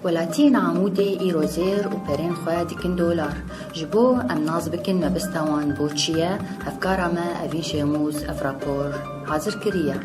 ولاتين عمودي إيرو زير وبرين خواه ديكن دولار جبو أم ناز بكن مبستوان بوتشيا أفكار ما أفين شيموز أفرابور حاضر كريا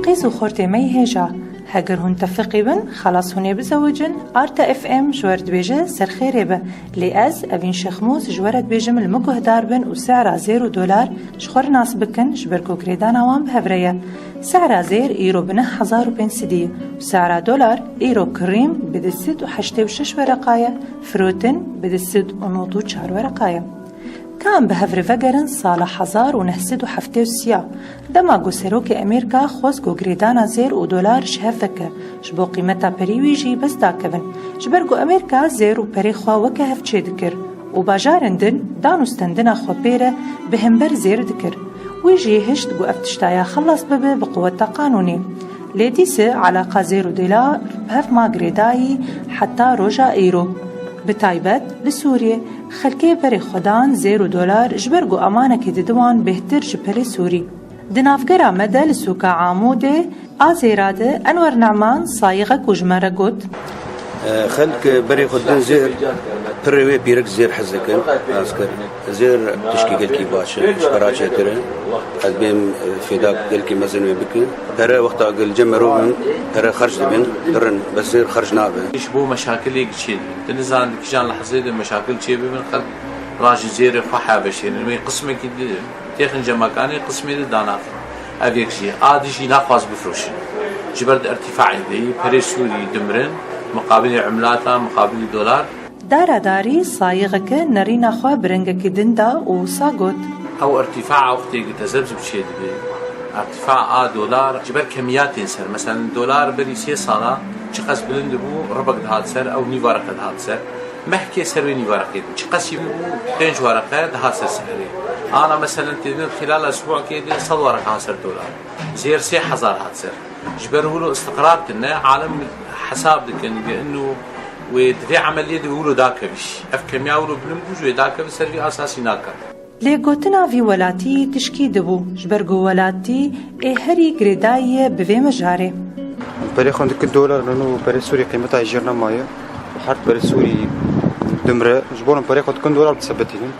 قيسو خورتي مي هجا هاگر هون تفقی بن خلاص هونی بزوجن آرتا اف ام جورد بیجه سرخیره به لی از اوین شخموز جورد بیجم المکوه دار بن و سعر $0 شخور ناس بکن جبرکو کریدان آوان بهوریه سعر زیر ایرو بنه 1500 و سعر $1 ایرو کریم بدست و 86 ورقایه فروتن بدست و 94 ورقایه كان بهفر فقرن صالة 1973 دما جو سيروك أمريكا خوز جو غريدانا زير $1 شهفك جبو قيمتا بريويجي بس داكبن جبرگو أمريكا زير و بريخوا وكهف چه دكر و باجارندن دانوستندنا خو بيره بهمبر زير دكر ويجي هشت جو افتشتايا خلص ببه بقوة قانوني ليديس علاقة $0 بهف ما غريداي حتى روجا إيرو بتايبت لسوريا خلكي بري خدان $0 جبرگو امانه که ددوان بهتر جبري سوري دنافگرا مدى لسوكا عاموده آزيراده انور نعمان صايغك وجمره قد خلك بري خدان زير بري بيرك زير حزكن عسكر زير تشكي قلكي باشا شبراجه ترى قدبيم فداك قلكي مزن وبكن ترى وقت اقل جمرو ترى خرج دبن درن بس زير خرج نابه يشبو مشاكل يكشيل تنزان كجان لحظه مشاكل شي بمن خلق راجي زير خحا بشير مي قسمك تخن جمكاني قسمي دانا ابيك شي عادي شي ناقص بفروش جبرد ارتفاع دي بريسوري دمرن مقابل عملاتا مقابل $. داري صايغك نرينا خوا برنگك دندا و ساقوت او ارتفاع وقتي تزبز بشيء ارتفاع $. جبر كميات ينسر مثلا $. بري 3 صاله چقاس بلند بو ربق دهات سر او نيوارقه دهات سر محكي سروي نيوارقه چقاس يبو 5 ورقه دهات سر سري انا مثلا خلال اسبوع كده 100 ورقه سر $. زير 3000 هات سر جبر هو استقرار كنا عالم حساب انه ودري عمليه بيقولوا داكبش اف كميا ولو بنمجو وداكب سري اساسي ناكر لگوتنا وی ولاتی تشکی دبو جبرگو ولاتی هری گریدای بوی مجاره بري خندك $1 لانه بري سوري قيمتها يجرنا مايه وحرت بري سوري دمره جبورن بري خد $1 بتثبتين